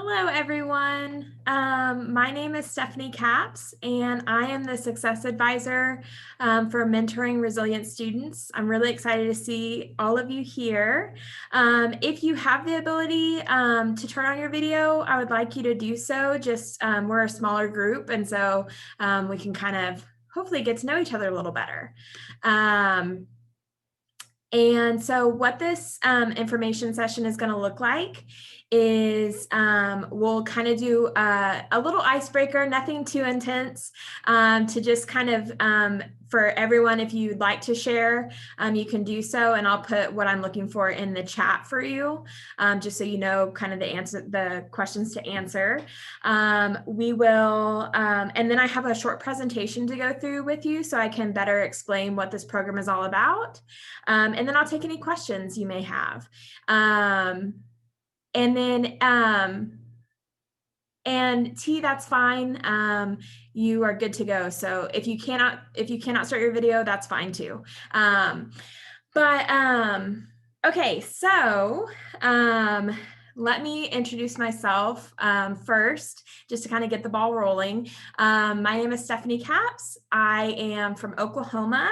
Hello, everyone. My name is Stephanie Capps, and I am the Success Advisor for Mentoring Resilient Students. I'm really excited to see all of you here. If you have the ability to turn on your video, I would like you to do so. Just we're a smaller group, and so we can kind of hopefully get to know each other a little better. And so what this information session is going to look like is we'll kind of do a little icebreaker, nothing too intense, to just kind of for everyone, if you'd like to share, you can do so, and I'll put what I'm looking for in the chat for you, just so you know kind of the questions to answer. We will, and then I have a short presentation to go through with you so I can better explain what this program is all about. And then I'll take any questions you may have. And then, and T, that's fine. You are good to go. So if you cannot start your video, that's fine too. Okay, so let me introduce myself first, just to kind of get the ball rolling. My name is Stephanie Capps. I am from Oklahoma.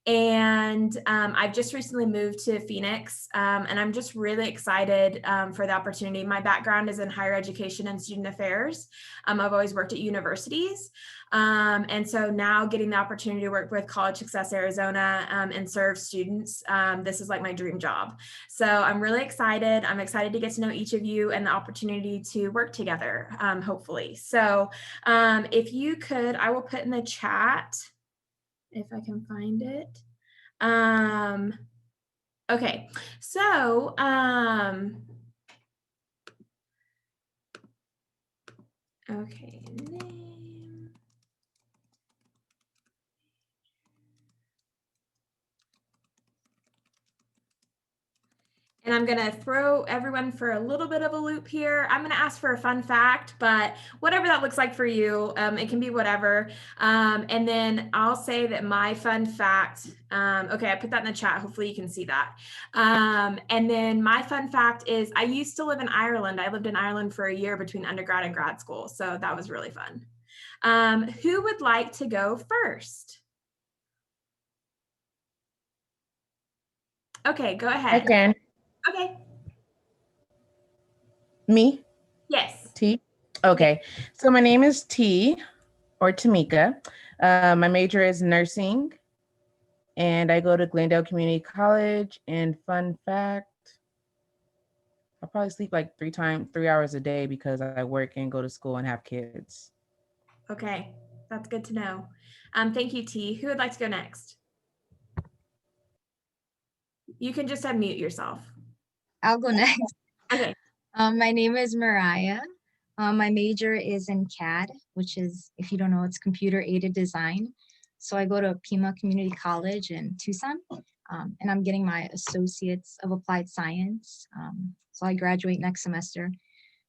And I've just recently moved to Phoenix, and I'm just really excited for the opportunity. My background is in higher education and student affairs. I've always worked at universities. And so now getting the opportunity to work with College Success Arizona and serve students, this is like my dream job. So I'm really excited. I'm excited to get to know each of you and the opportunity to work together, hopefully. So if you could, I will put in the chat if I can find it. Okay, so okay, name. And I'm gonna throw everyone for a little bit of a loop here. I'm gonna ask for a fun fact, but whatever that looks like for you, it can be whatever. And then I'll say that my fun fact, okay, I put that in the chat, hopefully you can see that. And then my fun fact is I used to live in Ireland. I lived in Ireland for a year between undergrad and grad school, so that was really fun. Who would like to go first? Okay, go ahead. I can. Okay. Me? Yes. T? Okay. So my name is T, or Tamika. My major is nursing, and I go to Glendale Community College. And fun fact, I probably sleep like 3 hours a day because I work and go to school and have kids. Okay, that's good to know. Thank you, T. Who would like to go next? You can just unmute yourself. I'll go next. Okay. My name is Mariah. My major is in CAD, which is, if you don't know, it's computer aided design. So I go to Pima Community College in Tucson, and I'm getting my Associates of Applied Science. So I graduate next semester.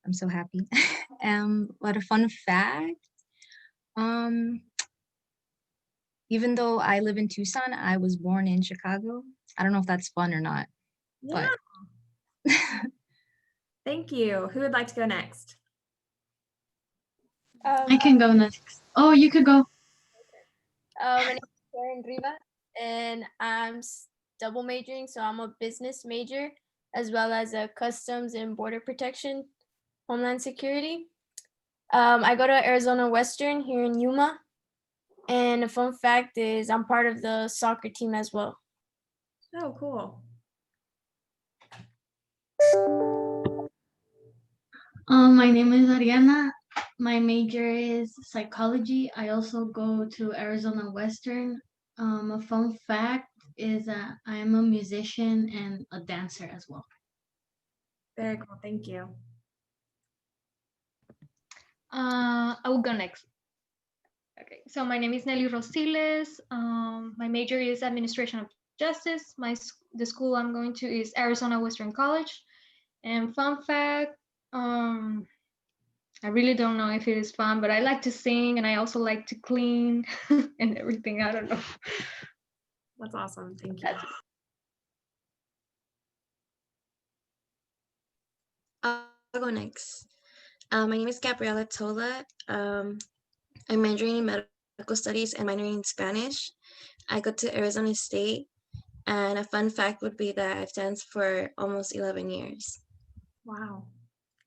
I'm so happy. What a fun fact. Even though I live in Tucson, I was born in Chicago. I don't know if that's fun or not, Yeah. but Thank you. Who would like to go next? I can go next. Oh, you could go. My name is Karen Riva, and I'm double majoring, so I'm a business major as well as a customs and border protection, homeland security. I go to Arizona Western here in Yuma, and a fun fact is I'm part of the soccer team as well. Oh, cool. My name is Ariana. My major is psychology. I also go to Arizona Western. A fun fact is that I am a musician and a dancer as well. Very cool. Thank you. I will go next. Okay, so my name is Nelly Rosiles. My major is Administration of Justice. The school I'm going to is Arizona Western College. And fun fact, I really don't know if it is fun, but I like to sing and I also like to clean and everything. I don't know. That's awesome. Thank you. I'll go next. My name is Gabriela Tola. I'm majoring in medical studies and minoring in Spanish. I go to Arizona State, and a fun fact would be that I've danced for almost 11 years. Wow,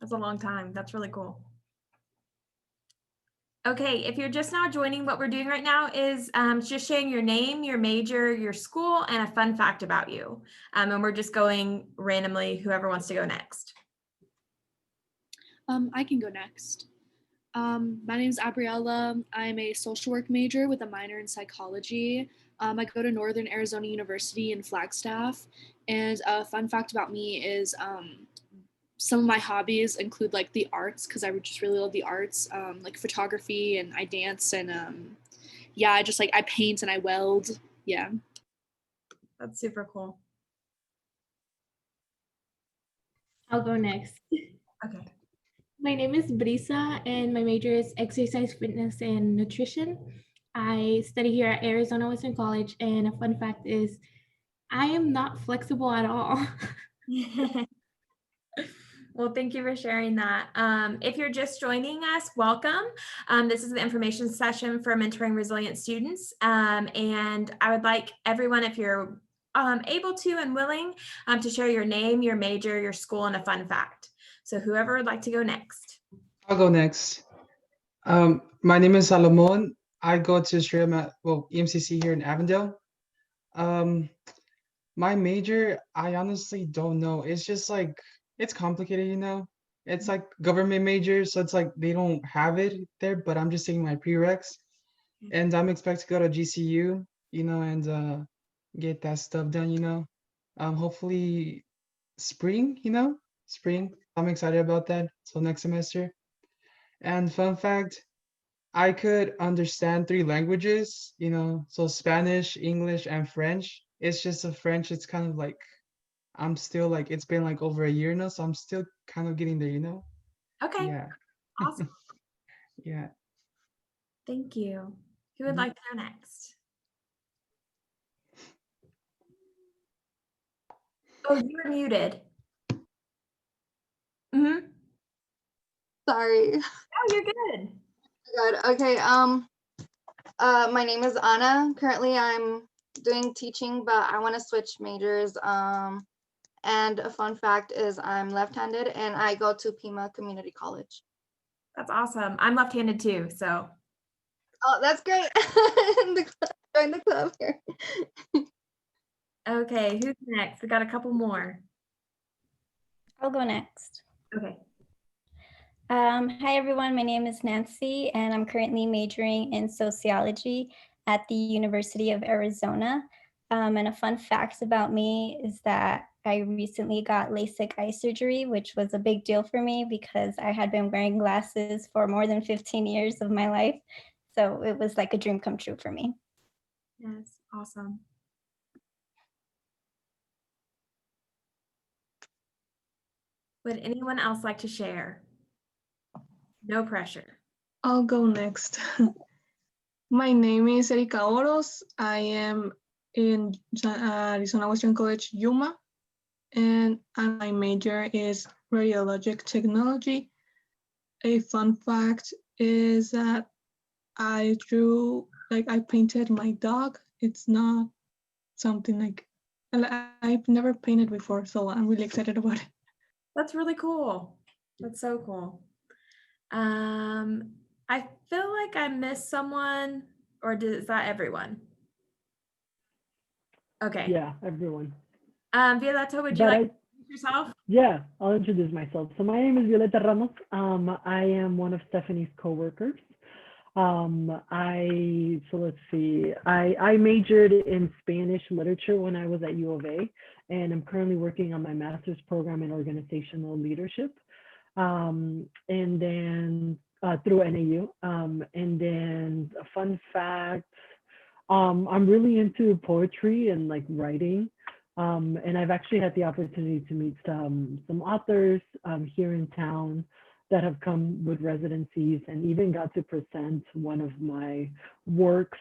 that's a long time. That's really cool. Okay, if you're just now joining, what we're doing right now is just sharing your name, your major, your school, and a fun fact about you. And we're just going randomly, whoever wants to go next. I can go next. My name is Gabriela. I'm a social work major with a minor in psychology. I go to Northern Arizona University in Flagstaff. And a fun fact about me is some of my hobbies include like the arts, because I just really love the arts, like photography, and I dance, and yeah, I just like I paint and I weld. Yeah. That's super cool. I'll go next. Okay. My name is Brisa, and my major is exercise, fitness, and nutrition. I study here at Arizona Western College, and a fun fact is I am not flexible at all. Well, thank you for sharing that. If you're just joining us, welcome. This is the information session for mentoring resilient students. And I would like everyone, if you're able to and willing, to share your name, your major, your school, and a fun fact. So whoever would like to go next. I'll go next. My name is Salomon. I go to EMCC here in Avondale. My major, I honestly don't know. It's just like, it's complicated, you know? It's like government major, so it's like they don't have it there, but I'm just taking my prereqs. And I'm expected to go to GCU, you know, and get that stuff done, you know? Hopefully spring, you know? Spring. I'm excited about that. So next semester. And fun fact, I could understand 3 languages, you know, so Spanish, English, and French. It's just the French, it's kind of like, I'm still like, it's been like over a year now, so I'm still kind of getting there, you know? Okay. Yeah. Awesome. Yeah. Thank you. Who would Mhm. like to go next? Oh, you were muted. Mm-hmm. Sorry. Oh, you're good. Good. Okay. My name is Anna. Currently, I'm doing teaching, but I want to switch majors. And a fun fact is I'm left-handed, and I go to Pima Community College. That's awesome. I'm left-handed too, so. Oh, that's great. Join the club here. Okay, who's next? We got a couple more. I'll go next. Okay. Hi, everyone. My name is Nancy, and I'm currently majoring in sociology at the University of Arizona. And a fun fact about me is that I recently got LASIK eye surgery, which was a big deal for me because I had been wearing glasses for more than 15 years of my life. So it was like a dream come true for me. Yes, awesome. Would anyone else like to share? No pressure. I'll go next. My name is Erika Oros. I am in Arizona Western College, Yuma, and my major is radiologic technology. A fun fact is that I painted my dog. It's not something like, I've never painted before, so I'm really excited about it. That's really cool. That's so cool. I feel like I missed someone, or is that everyone? Okay. Yeah, everyone. Violeta, would you like to introduce yourself? Yeah, I'll introduce myself. So my name is Violeta Ramos. I am one of Stephanie's coworkers. Let's see. I majored in Spanish literature when I was at U of A, and I'm currently working on my master's program in organizational leadership. And then through NAU. And then a fun fact, I'm really into poetry and like writing. And I've actually had the opportunity to meet some authors here in town that have come with residencies, and even got to present one of my works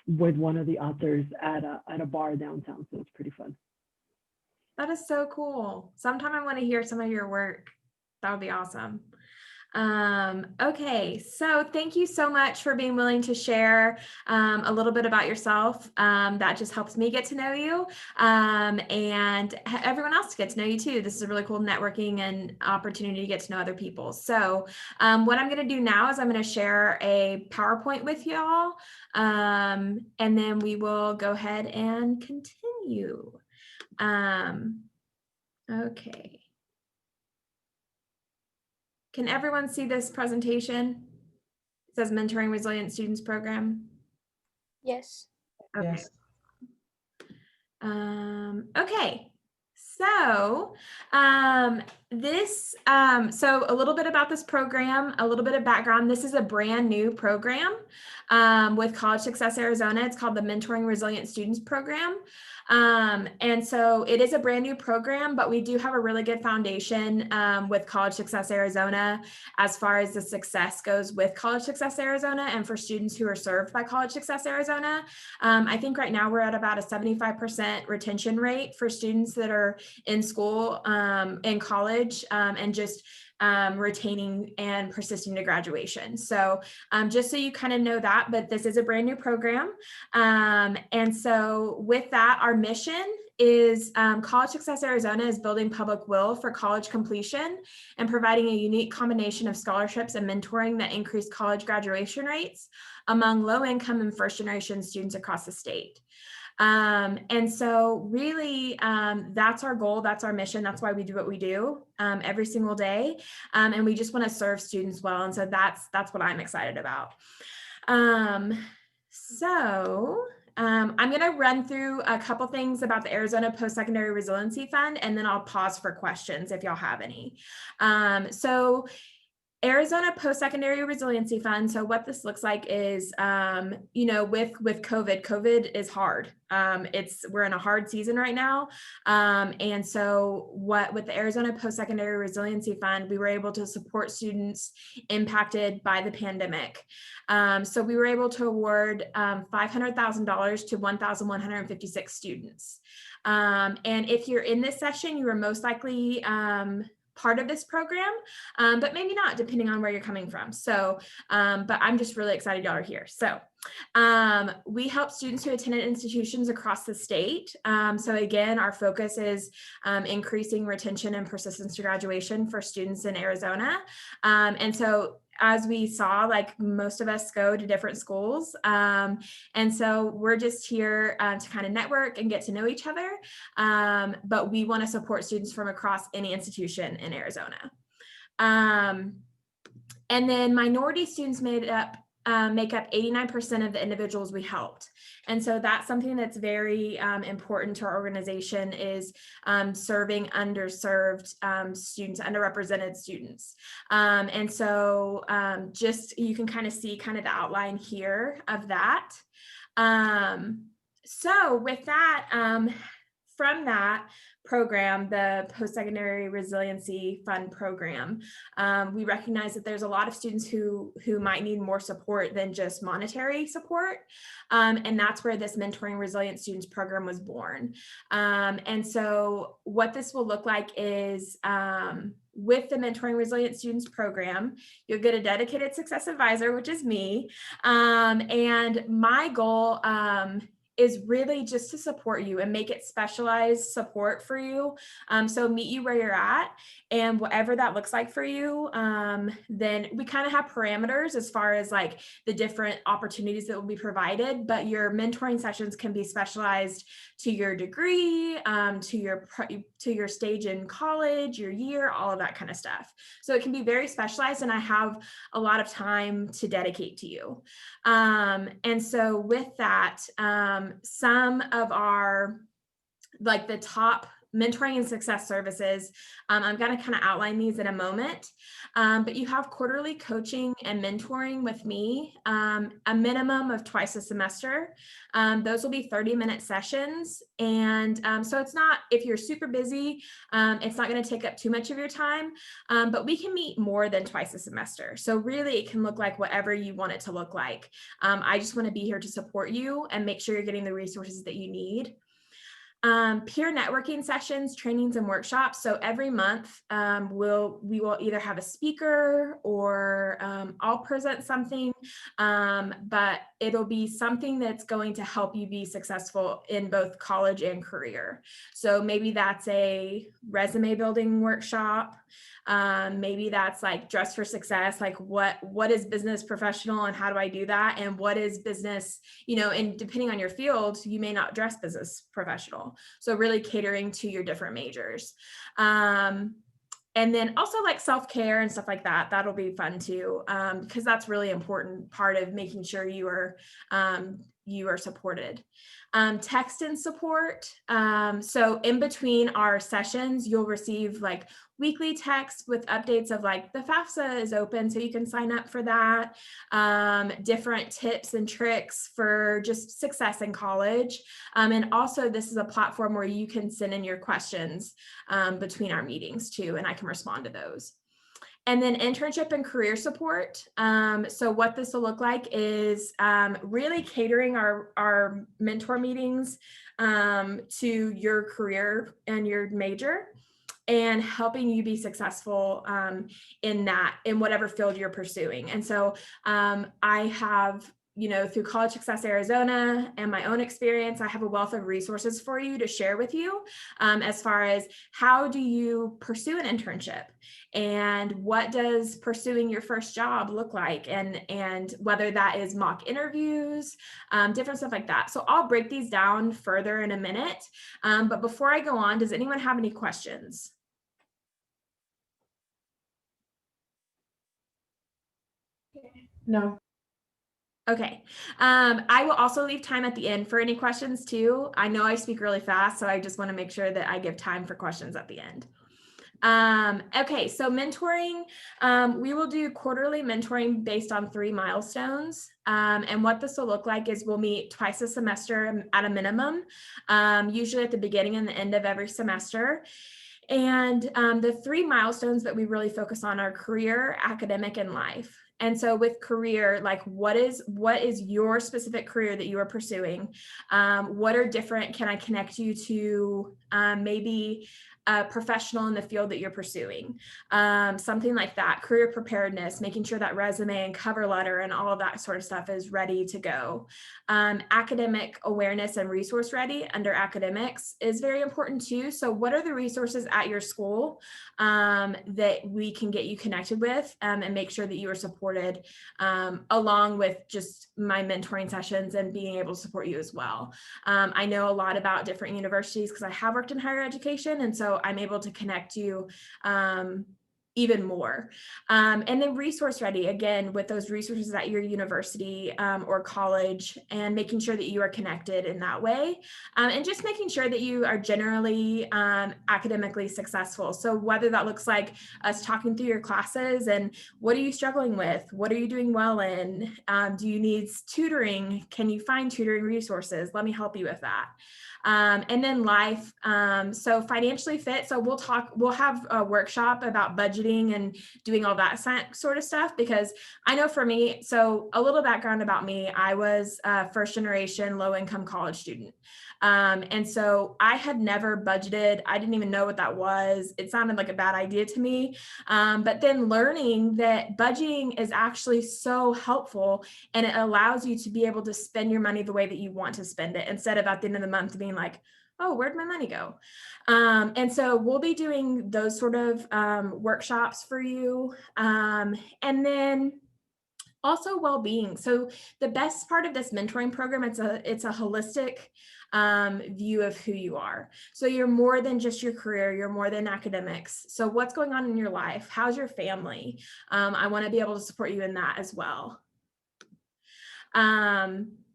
with one of the authors at a bar downtown. So it's pretty fun. That is so cool. Sometime I want to hear some of your work. That would be awesome. Okay, so thank you so much for being willing to share a little bit about yourself. That just helps me get to know you and everyone else to get to know you too. This is a really cool networking and opportunity to get to know other people. So what I'm going to do now is I'm going to share a PowerPoint with y'all and then we will go ahead and continue. Okay. Can everyone see this presentation? It says Mentoring Resilient Students Program. Yes. Okay. Yes. Okay. So so a little bit about this program, a little bit of background. This is a brand new program with College Success Arizona. It's called the Mentoring Resilient Students Program. And so it is a brand new program, but we do have a really good foundation with College Success Arizona as far as the success goes with College Success Arizona and for students who are served by College Success Arizona. I think right now we're at about a 75% retention rate for students that are in school, in college, and just retaining and persisting to graduation. So just so you kind of know that, but this is a brand new program. And so with that, our mission is College Success Arizona is building public will for college completion and providing a unique combination of scholarships and mentoring that increase college graduation rates among low-income and first-generation students across the state. And so really, that's our goal, that's our mission, that's why we do what we do every single day. And we just want to serve students well. And so that's what I'm excited about. I'm going to run through a couple things about the Arizona Post-Secondary Resiliency Fund, and then I'll pause for questions if y'all have any. So Arizona Post-Secondary Resiliency Fund. So what this looks like is, you know, with COVID is hard. We're in a hard season right now. And so with the Arizona Post-Secondary Resiliency Fund, we were able to support students impacted by the pandemic. So we were able to award $500,000 to 1,156 students. And if you're in this session, you are most likely part of this program, but maybe not, depending on where you're coming from. So, but I'm just really excited y'all are here. So we help students who attended institutions across the state. So again, our focus is increasing retention and persistence to graduation for students in Arizona. And so as we saw, like most of us go to different schools. And so we're just here to kind of network and get to know each other. But we want to support students from across any institution in Arizona. And then minority students make up 89% of the individuals we helped. And so that's something that's very important to our organization is serving underserved students, underrepresented students. And so just you can kind of see kind of the outline here of that. So with that, from that program, the Post-Secondary Resiliency Fund program, we recognize that there's a lot of students who might need more support than just monetary support. And that's where this Mentoring Resilient Students program was born. And so what this will look like is with the Mentoring Resilient Students program, you'll get a dedicated success advisor, which is me. And my goal is really just to support you and make it specialized support for you. So meet you where you're at, and whatever that looks like for you, then we kind of have parameters as far as like the different opportunities that will be provided, but your mentoring sessions can be specialized to your degree, to your stage in college, your year, all of that kind of stuff. So it can be very specialized, and I have a lot of time to dedicate to you. And so with that, some of our, like the top mentoring and success services, I'm going to kind of outline these in a moment, but you have quarterly coaching and mentoring with me, a minimum of twice a semester. Those will be 30-minute sessions. And so it's not, if you're super busy, it's not going to take up too much of your time, but we can meet more than twice a semester. So really it can look like whatever you want it to look like. I just want to be here to support you and make sure you're getting the resources that you need. Peer networking sessions, trainings, and workshops. So every month we will either have a speaker or I'll present something, but it'll be something that's going to help you be successful in both college and career. So maybe that's a resume building workshop. Maybe that's like dress for success, like what is business professional and how do I do that? And what is business, you know, and depending on your field, you may not dress business professional. So really catering to your different majors. And then also like self-care and stuff like that, that'll be fun too, because that's really important part of making sure you are supported. Text and support. So in between our sessions, you'll receive like weekly text with updates of like the FAFSA is open, so you can sign up for that. Different tips and tricks for just success in college. And also this is a platform where you can send in your questions between our meetings too, and I can respond to those. And then internship and career support. So what this will look like is really catering our mentor meetings to your career and your major, and helping you be successful in whatever field you're pursuing. And so I have, you know, through College Success Arizona and my own experience, I have a wealth of resources for you to share with you as far as how do you pursue an internship and what does pursuing your first job look like, and whether that is mock interviews, different stuff like that. So I'll break these down further in a minute. But before I go on, does anyone have any questions? No. Okay. I will also leave time at the end for any questions too. I know I speak really fast, so I just want to make sure that I give time for questions at the end. Okay, so mentoring, we will do quarterly mentoring based on 3 milestones. And what this will look like is we'll meet twice a semester at a minimum, usually at the beginning and the end of every semester. And the 3 milestones that we really focus on are career, academic, and life. And so with career, like what is your specific career that you are pursuing? What are different, can I connect you to maybe a professional in the field that you're pursuing? Something like that. Career preparedness, making sure that resume and cover letter and all of that sort of stuff is ready to go. Academic awareness and resource ready under academics is very important too. So what are the resources at your school that we can get you connected with and make sure that you are supported along with just my mentoring sessions and being able to support you as well. I know a lot about different universities because I have worked in higher education, and so I'm able to connect you even more. And then resource ready, again, with those resources at your university or college, and making sure that you are connected in that way. And just making sure that you are generally academically successful. So whether that looks like us talking through your classes and what are you struggling with? What are you doing well in? Do you need tutoring? Can you find tutoring resources? Let me help you with that. And then life, so financially fit. So we'll have a workshop about budgeting and doing all that sort of stuff, because I know for me, so a little background about me, I was a first generation low income college student. And so I had never budgeted. I didn't even know what that was. It sounded like a bad idea to me. But then learning that budgeting is actually so helpful, and it allows you to be able to spend your money the way that you want to spend it, instead of at the end of the month being like, oh, where'd my money go? And so we'll be doing those sort of workshops for you. And then also well-being. So the best part of this mentoring program, it's a holistic view of who you are. So you're more than just your career, you're more than academics. So what's going on in your life? How's your family? I want to be able to support you in that as well.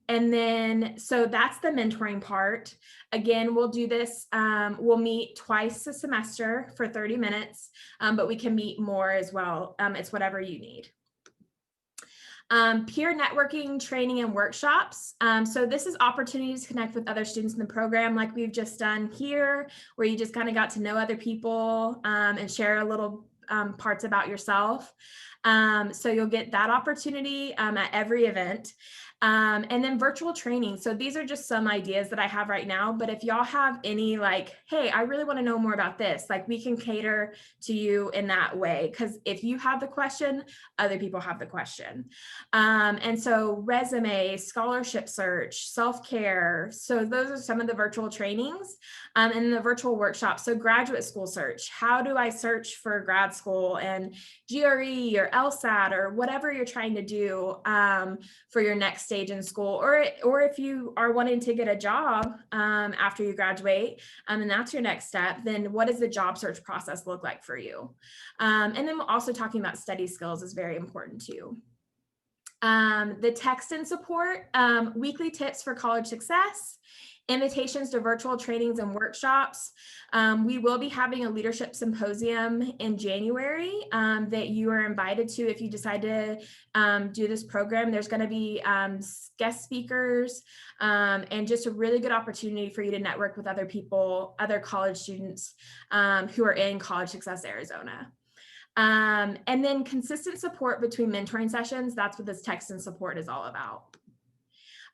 And then, so that's the mentoring part. Again, we'll do this, we'll meet twice a semester for 30 minutes, but we can meet more as well. It's whatever you need. Peer networking, training, and workshops. So this is opportunities to connect with other students in the program, like we've just done here, where you just kind of got to know other people and share a little parts about yourself. So you'll get that opportunity at every event. And then virtual training. So these are just some ideas that I have right now, but if y'all have any like, hey, I really want to know more about this, like we can cater to you in that way. Because if you have the question, other people have the question. And so resume, scholarship search, self-care. So those are some of the virtual trainings and the virtual workshops. So graduate school search, how do I search for grad school and GRE or LSAT or whatever you're trying to do for your next stage in school, or if you are wanting to get a job after you graduate and that's your next step, then what does the job search process look like for you? And then also talking about study skills is very important too. The text and support, weekly tips for college success, invitations to virtual trainings and workshops. We will be having a leadership symposium in January that you are invited to if you decide to do this program. There's going to be guest speakers and just a really good opportunity for you to network with other people, other college students who are in College Success Arizona. And then consistent support between mentoring sessions. That's what this text and support is all about.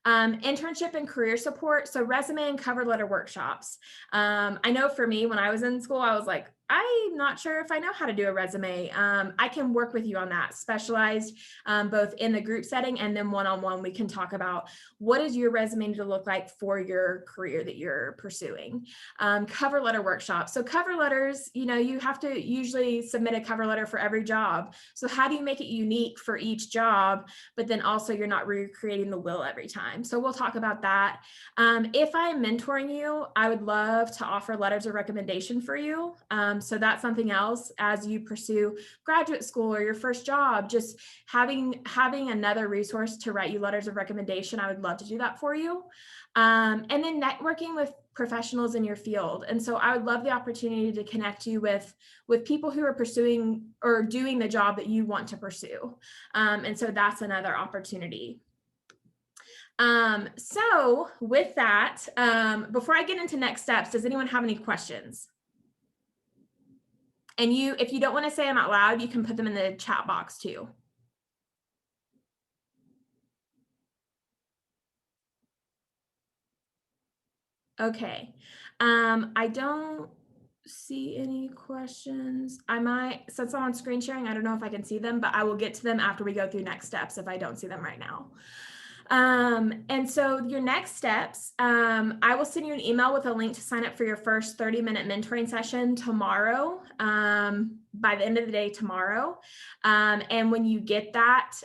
Internship and career support. So resume and cover letter workshops. I know for me, when I was in school, I was like, I'm not sure if I know how to do a resume. I can work with you on that, specialized both in the group setting and then one-on-one. We can talk about what does your resume need to look like for your career that you're pursuing. Cover letter workshops. So cover letters, you know, you have to usually submit a cover letter for every job. So how do you make it unique for each job, but then also you're not recreating the wheel every time? So we'll talk about that. If I'm mentoring you, I would love to offer letters of recommendation for you. So that's something else as you pursue graduate school or your first job, just having another resource to write you letters of recommendation. I would love to do that for you. And then networking with professionals in your field. And so I would love the opportunity to connect you with people who are pursuing or doing the job that you want to pursue. And so that's another opportunity. So with that, before I get into next steps, does anyone have any questions? And if you don't want to say them out loud, you can put them in the chat box too. Okay. I don't see any questions. I might, since I'm on screen sharing, I don't know if I can see them, but I will get to them after we go through next steps if I don't see them right now. And so your next steps, I will send you an email with a link to sign up for your first 30-minute mentoring session tomorrow, by the end of the day tomorrow. And when you get that,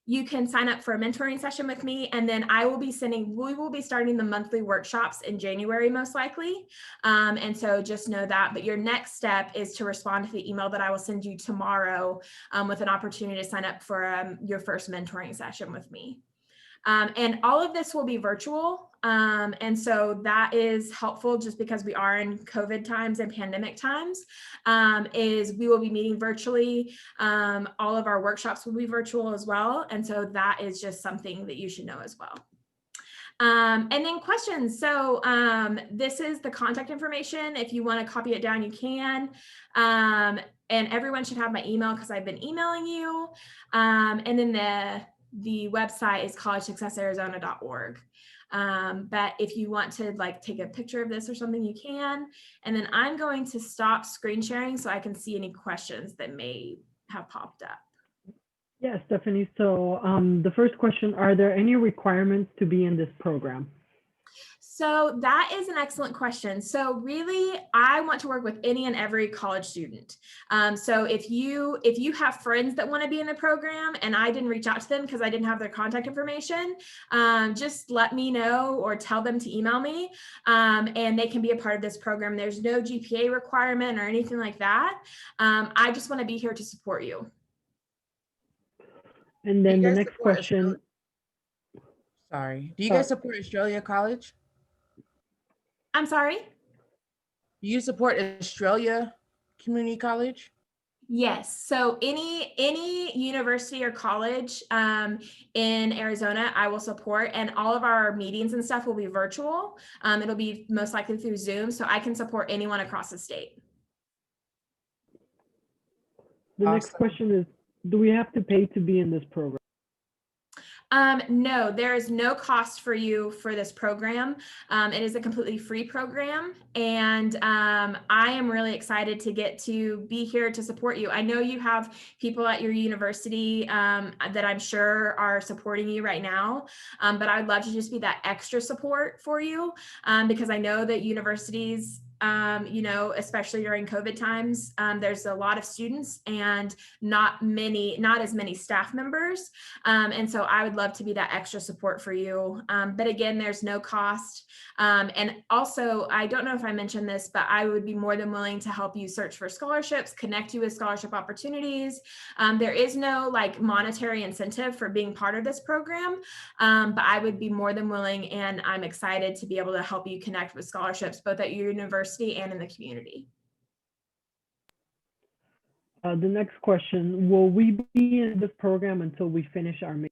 you can sign up for a mentoring session with me, and then we will be starting the monthly workshops in January, most likely. And so just know that, but your next step is to respond to the email that I will send you tomorrow with an opportunity to sign up for your first mentoring session with me. And all of this will be virtual. And so that is helpful just because we are in COVID times and pandemic times, is we will be meeting virtually. All of our workshops will be virtual as well. And so that is just something that you should know as well. And then questions. So this is the contact information. If you want to copy it down, you can. And everyone should have my email because I've been emailing you. And then the website is collegesuccessarizona.org. But if you want to take a picture of this or something, you can. And then I'm going to stop screen sharing so I can see any questions that may have popped up. Yeah, Stephanie. So the first question, are there any requirements to be in this program? So that is an excellent question. So really, I want to work with any and every college student. So if you have friends that want to be in the program and I didn't reach out to them because I didn't have their contact information, just let me know or tell them to email me, and they can be a part of this program. There's no GPA requirement or anything like that. I just want to be here to support you. And then the next question. Sorry. Do you guys support Australia College? I'm sorry? Do you support Australia Community College? Yes. So any university or college in Arizona, I will support, and all of our meetings and stuff will be virtual. It'll be most likely through Zoom, so I can support anyone across the state. The next question is, do we have to pay to be in this program? No, there is no cost for you for this program. It is a completely free program, and I am really excited to get to be here to support you. I know you have people at your university that I'm sure are supporting you right now, but I would love to just be that extra support for you because I know that universities, especially during COVID times, there's a lot of students and not as many staff members. And so I would love to be that extra support for you. But again, there's no cost. And also, I don't know if I mentioned this, but I would be more than willing to help you search for scholarships, connect you with scholarship opportunities. There is no like monetary incentive for being part of this program, but I would be more than willing, and I'm excited to be able to help you connect with scholarships, both at your university and in the community. The next question, will we be in this program until we finish our major?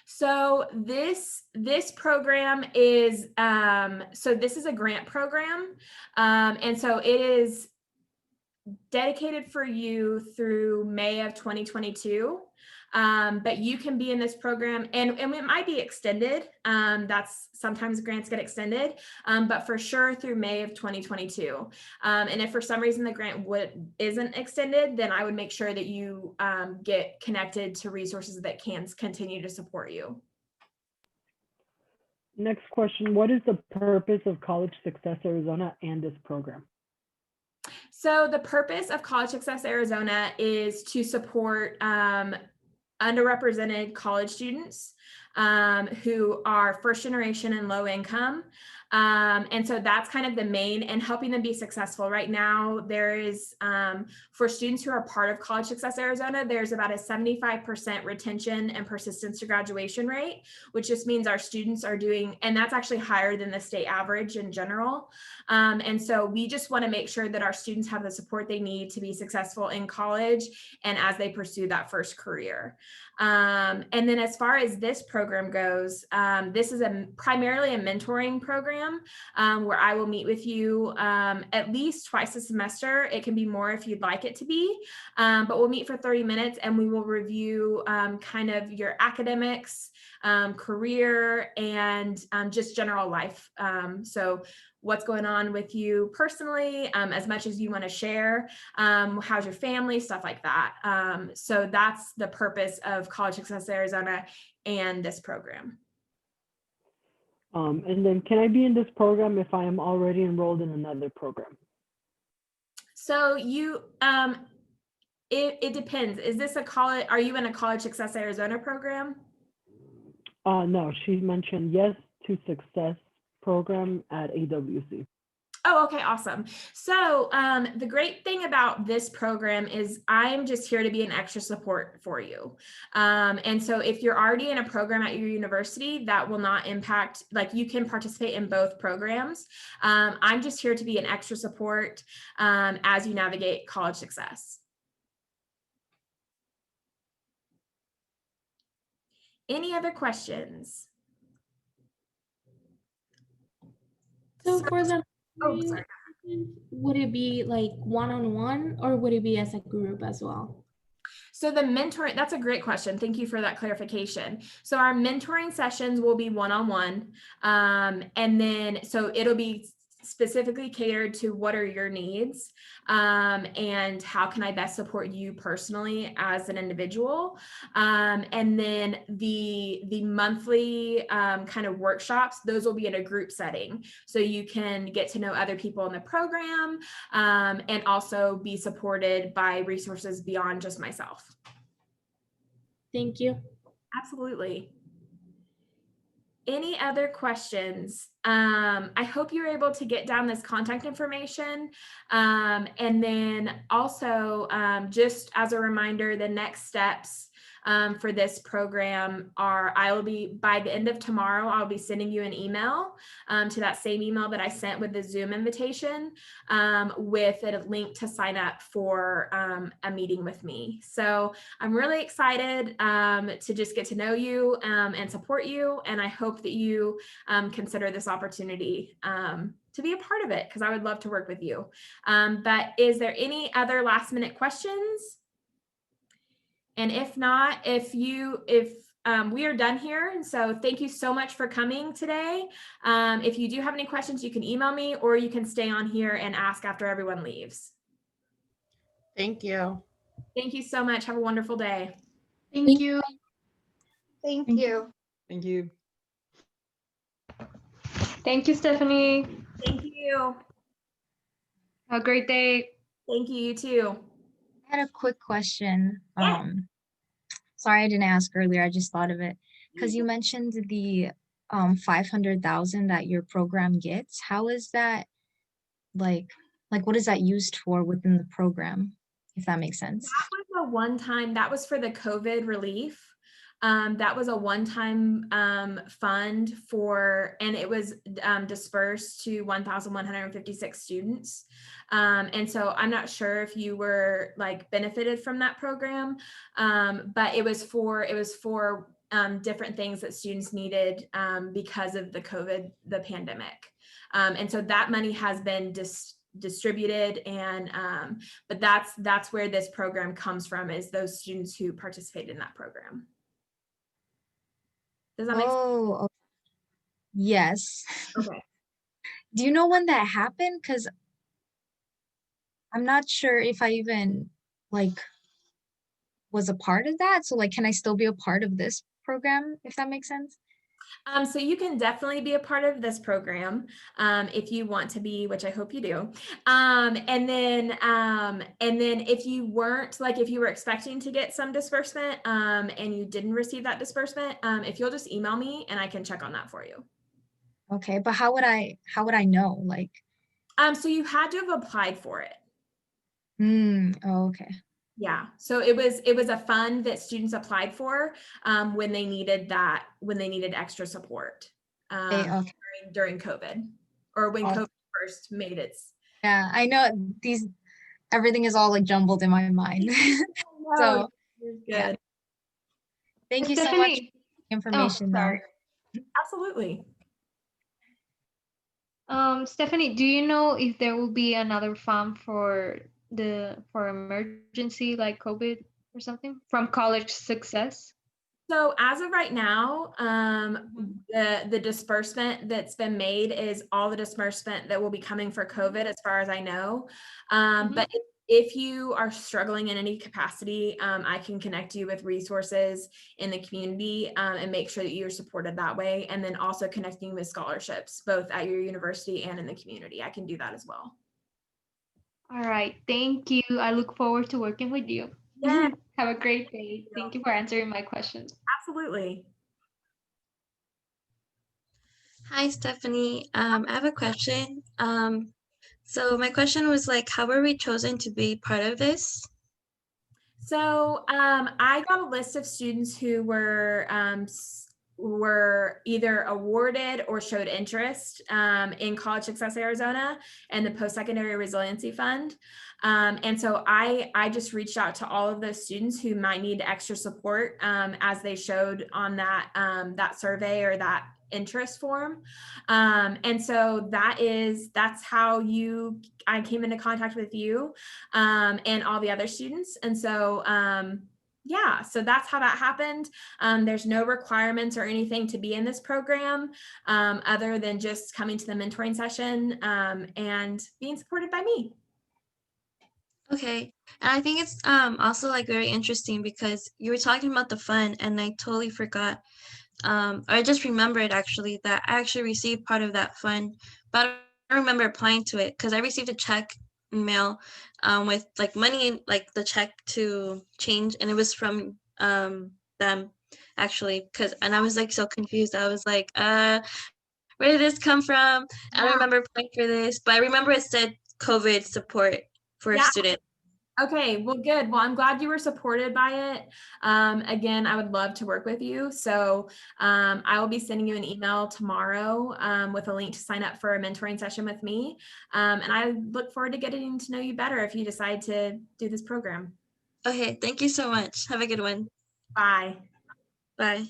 So this program is, so this is a grant program. And so it is dedicated for you through May of 2022. But you can be in this program and it might be extended. That's sometimes grants get extended, but for sure through May of 2022. And if for some reason the grant isn't extended, then I would make sure that you get connected to resources that can continue to support you. Next question, what is the purpose of College Success Arizona and this program? So the purpose of College Success Arizona is to support underrepresented college students who are first generation and low income. And so that's kind of the main, and helping them be successful. Right now, there is, for students who are part of College Success Arizona, there's about a 75% retention and persistence to graduation rate, which just means our students are doing, and that's actually higher than the state average in general. And so we just want to make sure that our students have the support they need to be successful in college and as they pursue that first career. And then as far as this program goes, this is primarily a mentoring program where I will meet with you at least twice a semester. It can be more if you'd like it to be, but we'll meet for 30 minutes and we will review kind of your academics, career, and just general life. So what's going on with you personally, as much as you want to share, how's your family, stuff like that. So that's the purpose of College Success Arizona and this program. And then can I be in this program if I am already enrolled in another program? So you, it depends. Is this a college, are you in a College Success Arizona program? No, she mentioned yes to success program at AWC. Oh, okay, awesome. So the great thing about this program is I'm just here to be an extra support for you. And so if you're already in a program at your university, that will not impact, like you can participate in both programs. I'm just here to be an extra support as you navigate college success. Any other questions? So for the sorry. would it be like one-on-one or would it be as a group as well? So the mentoring, that's a great question. Thank you for that clarification. So our mentoring sessions will be one-on-one. And then, so it'll be specifically catered to what are your needs and how can I best support you personally as an individual. And then the monthly kind of workshops, those will be in a group setting. So you can get to know other people in the program and also be supported by resources beyond just myself. Thank you. Absolutely. Any other questions? I hope you're able to get down this contact information. And then also, just as a reminder, the next steps for this program are, I will be, by the end of tomorrow, I'll be sending you an email to that same email that I sent with the Zoom invitation with a link to sign up for a meeting with me. So I'm really excited to just get to know you and support you. And I hope that you consider this opportunity to be a part of it, because I would love to work with you. But is there any other last minute questions? And if not, if we are done here. And so thank you so much for coming today. If you do have any questions, you can email me or you can stay on here and ask after everyone leaves. Thank you. Thank you so much. Have a wonderful day. Thank you. Thank you. Thank you. Thank you, Stephanie. Thank you. Have a great day. Thank you, you too. I had a quick question. Yeah. Sorry I didn't ask earlier. I just thought of it. Because you mentioned the 500,000 that your program gets. How is that like what is that used for within the program, if that makes sense? That was a one-time, that was for the COVID relief. That was a one-time fund for, and it was dispersed to 1,156 students. And so I'm not sure if you were like benefited from that program, but it was for different things that students needed because of the pandemic. And so that money has been distributed, and but that's where this program comes from, is those students who participated in that program. Does that make sense? Oh, yes. Okay. Do you know when that happened? Because I'm not sure if I even was a part of that. So can I still be a part of this program, if that makes sense? So you can definitely be a part of this program if you want to be, which I hope you do. And then if you weren't, if you were expecting to get some disbursement and you didn't receive that disbursement, if you'll just email me and I can check on that for you. Okay, but how would I know? So you had to have applied for it. Oh, okay. Yeah, so it was a fund that students applied for when they needed extra support Okay. during COVID, or when Awesome. COVID first made its. Yeah, I know everything is all jumbled in my mind. So Good. Yeah. Thank you so much Stephanie. for the information. Sorry. Absolutely. Stephanie, do you know if there will be another fund for emergency like COVID or something from College Success? So as of right now, the disbursement that's been made is all the disbursement that will be coming for COVID, as far as I know. But if you are struggling in any capacity, I can connect you with resources in the community and make sure that you're supported that way. And then also connecting with scholarships, both at your university and in the community. I can do that as well. All right. Thank you. I look forward to working with you. Yeah. Have a great day. Thank you for answering my questions. Absolutely. Hi, Stephanie. I have a question. So my question was how were we chosen to be part of this? So I got a list of students who were either awarded or showed interest in College Success Arizona and the Post-Secondary Resiliency Fund. And so I just reached out to all of those students who might need extra support as they showed on that survey or that interest form. And so that's how I came into contact with you and all the other students. And so yeah, so that's how that happened. There's no requirements or anything to be in this program other than just coming to the mentoring session and being supported by me. Okay, and I think it's also very interesting because you were talking about the fund and I totally forgot, or I just remembered actually that I actually received part of that fund, but I don't remember applying to it because I received a check mail with money in the check to change, and it was from them actually, and I was so confused. I was where did this come from? I don't remember applying for this, but I remember it said COVID support for students. Okay, well, good. Well, I'm glad you were supported by it. Again, I would love to work with you. So I will be sending you an email tomorrow with a link to sign up for a mentoring session with me. And I look forward to getting to know you better if you decide to do this program. Okay, thank you so much. Have a good one. Bye. Bye.